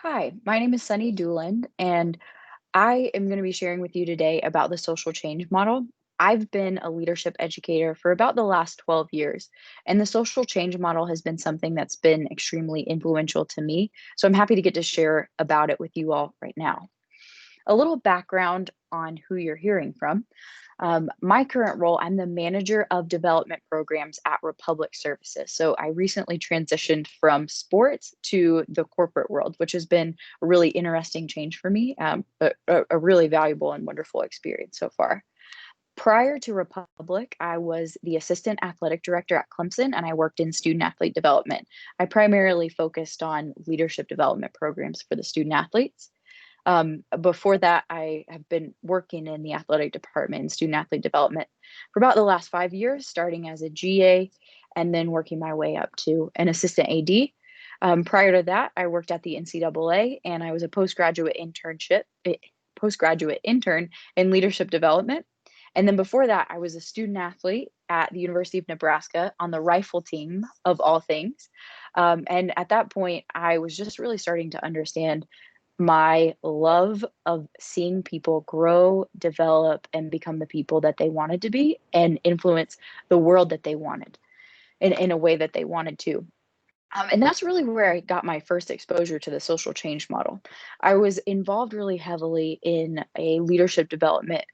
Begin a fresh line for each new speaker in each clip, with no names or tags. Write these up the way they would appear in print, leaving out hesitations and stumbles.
Hi, my name is Sunny Dueland, and I am going to be sharing with you today about the social change model. I've been a leadership educator for about the last 12 years, and the social change model has been something that's been extremely influential to me. So I'm happy to get to share about it with you all right now. A little background on who you're hearing from. My current role, I'm the manager of development programs at Republic Services. So I recently transitioned from sports to the corporate world, which has been a really interesting change for me, but a really valuable and wonderful experience so far. Prior to Republic, I was the assistant athletic director at Clemson and I worked in student athlete development. I primarily focused on leadership development programs for the student athletes. Before that, I have been working in the athletic department and student athlete development for about the last 5 years, starting as a GA and then working my way up to an assistant AD. Prior to that, I worked at the NCAA and I was a postgraduate intern in leadership development. And then before that, I was a student athlete at the University of Nebraska on the rifle team of all things. And at that point, I was just really starting to understand my love of seeing people grow, develop, and become the people that they wanted to be and influence the world that they wanted in a way that they wanted to. And that's really where I got my first exposure to the social change model. I was involved really heavily in a leadership development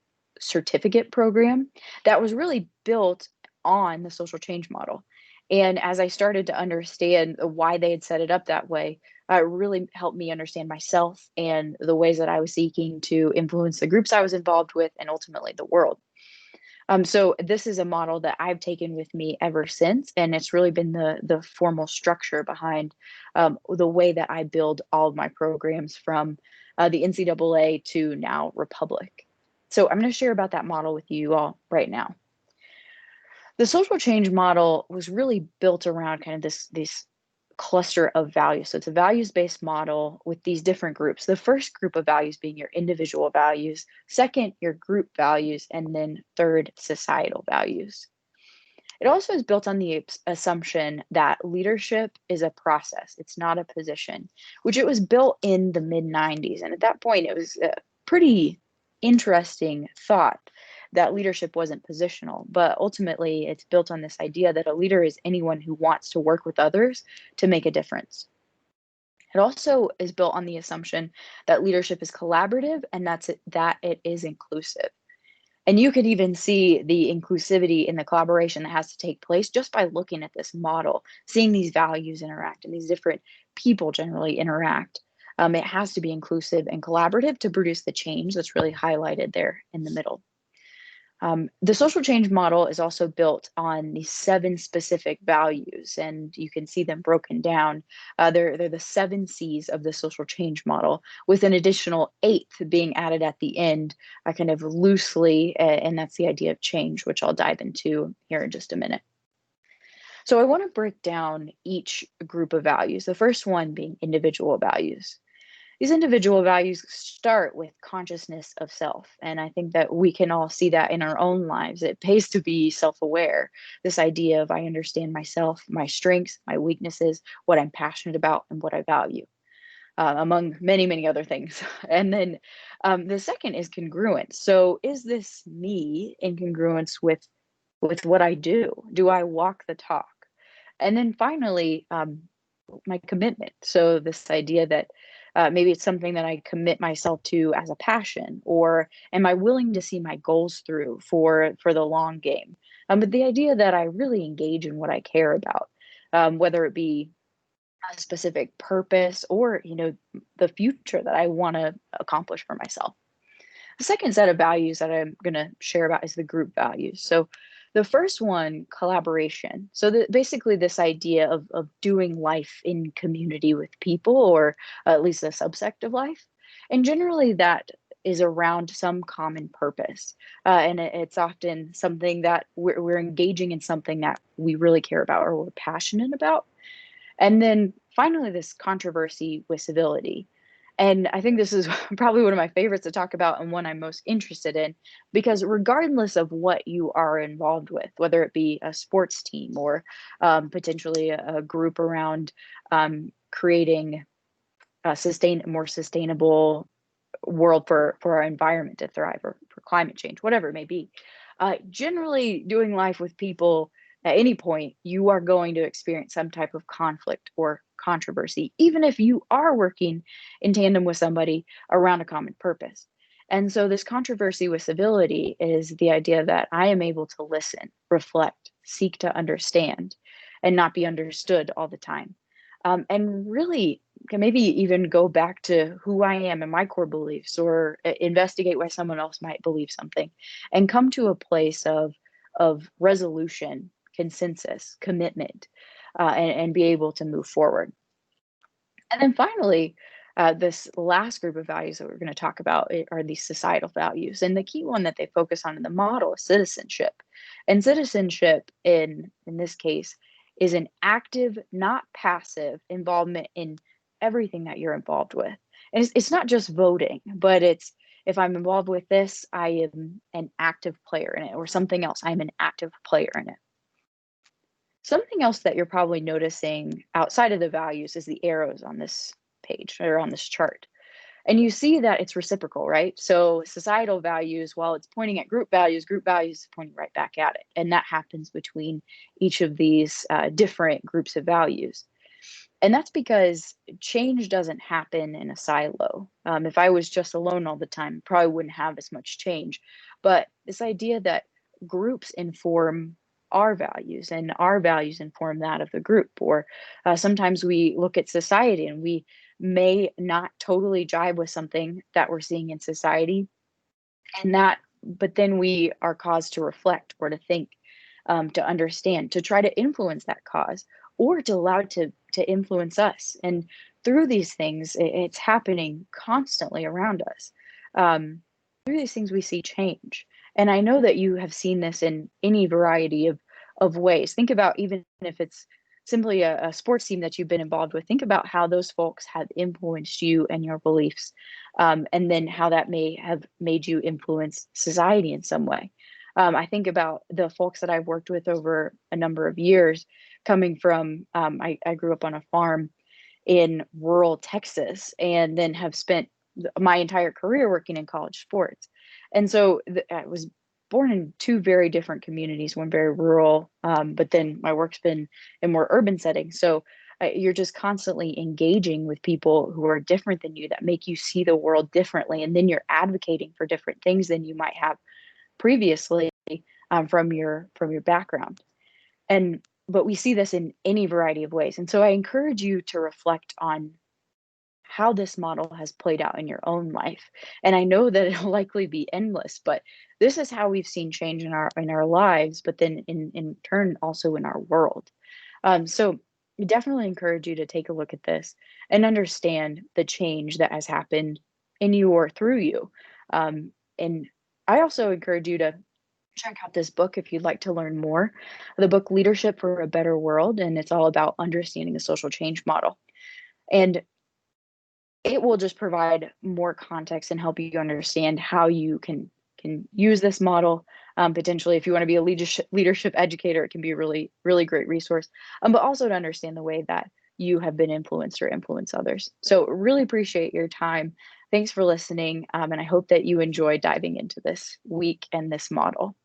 certificate program that was really built on the social change model. And as I started to understand why they had set it up that way, it really helped me understand myself and the ways that I was seeking to influence the groups I was involved with and ultimately the world. So this is a model that I've taken with me ever since, and it's really been the formal structure behind the way that I build all of my programs from the NCAA to now Republic. So I'm going to share about that model with you all right now. The social change model was really built around kind of this cluster of values. So it's a values-based model with these different groups. The first group of values being your individual values, second, your group values, and then third, societal values. It also is built on the assumption that leadership is a process, it's not a position, which it was built in the mid 90s. And at that point, it was a pretty interesting thought that leadership wasn't positional. But ultimately, it's built on this idea that a leader is anyone who wants to work with others to make a difference. It also is built on the assumption that leadership is collaborative and that it is inclusive. And you could even see the inclusivity in the collaboration that has to take place just by looking at this model, seeing these values interact and these different people generally interact. It has to be inclusive and collaborative to produce the change that's really highlighted there in the middle. The social change model is also built on these seven specific values, and you can see them broken down. They're the seven C's of the social change model, with an additional eighth being added at the end, kind of loosely, and that's the idea of change, which I'll dive into here in just a minute. So I want to break down each group of values, the first one being individual values. These individual values start with consciousness of self. And I think that we can all see that in our own lives. It pays to be self aware. This idea of I understand myself, my strengths, my weaknesses, what I'm passionate about, and what I value, among many, many other things. And then the second is congruent. So is this me in congruence with what I do? Do I walk the talk? And then finally, my commitment. So this idea that maybe it's something that I commit myself to as a passion, or am I willing to see my goals through for the long game? But the idea that I really engage in what I care about, whether it be a specific purpose or the future that I want to accomplish for myself. The second set of values that I'm going to share about is the group values. So the first one, collaboration. So basically this idea of doing life in community with people, or at least a subsect of life. And generally that is around some common purpose. And it's often something that we're engaging in something that we really care about or we're passionate about. And then finally, this controversy with civility. And I think this is probably one of my favorites to talk about and one I'm most interested in, because regardless of what you are involved with, whether it be a sports team or potentially a group around creating sustain a more sustainable world for our environment to thrive, or for climate change, whatever it may be. Generally, doing life with people at any point, you are going to experience some type of conflict or controversy, even if you are working in tandem with somebody around a common purpose. And so, this controversy with civility is the idea that I am able to listen, reflect, seek to understand, and not be understood all the time. And really, can maybe even go back to who I am and my core beliefs, or investigate why someone else might believe something, and come to a place of resolution, consensus, commitment, and be able to move forward. And then finally, this last group of values that we're going to talk about are these societal values. And the key one that they focus on in the model is citizenship. And citizenship, in this case, is an active, not passive involvement in everything that you're involved with. And it's not just voting, but it's, if I'm involved with this, I am an active player in it, or something else, I'm an active player in it. Something else that you're probably noticing outside of the values is the arrows on this page, or on this chart. And you see that it's reciprocal, right? So societal values, while it's pointing at group values is pointing right back at it. And that happens between each of these different groups of values. And that's because change doesn't happen in a silo. If I was just alone all the time, probably wouldn't have as much change. But this idea that groups inform our values, and our values inform that of the group, or sometimes we look at society and we may not totally jive with something that we're seeing in society, and that, but then we are caused to reflect, or to think, to understand, to try to influence that cause, or to allow it to influence us. And through these things, it's happening constantly around us. Through these things, we see change. And I know that you have seen this in any variety of ways. Think about, even if it's simply a sports team that you've been involved with, think about how those folks have influenced you and your beliefs, and then how that may have made you influence society in some way. I think about the folks that I've worked with over a number of years, coming from, I grew up on a farm in rural Texas, and then have spent my entire career working in college sports. And so I was born in two very different communities, one very rural, but then my work's been in more urban settings. So you're just constantly engaging with people who are different than you, that make you see the world differently. And then you're advocating for different things than you might have previously, from your background. And but we see this in any variety of ways. And so I encourage you to reflect on how this model has played out in your own life. And I know that it'll likely be endless, but this is how we've seen change in our lives, but then in turn also in our world. So I definitely encourage you to take a look at this and understand the change that has happened in you or through you. And I also encourage you to check out this book if you'd like to learn more. The book Leadership for a Better World, and it's all about understanding the social change model. And it will just provide more context and help you understand how you can use this model. Potentially, if you want to be a leadership educator, it can be a really great resource. But also to understand the way that you have been influenced or influence others. So really appreciate your time. Thanks for listening, and I hope that you enjoy diving into this week and this model.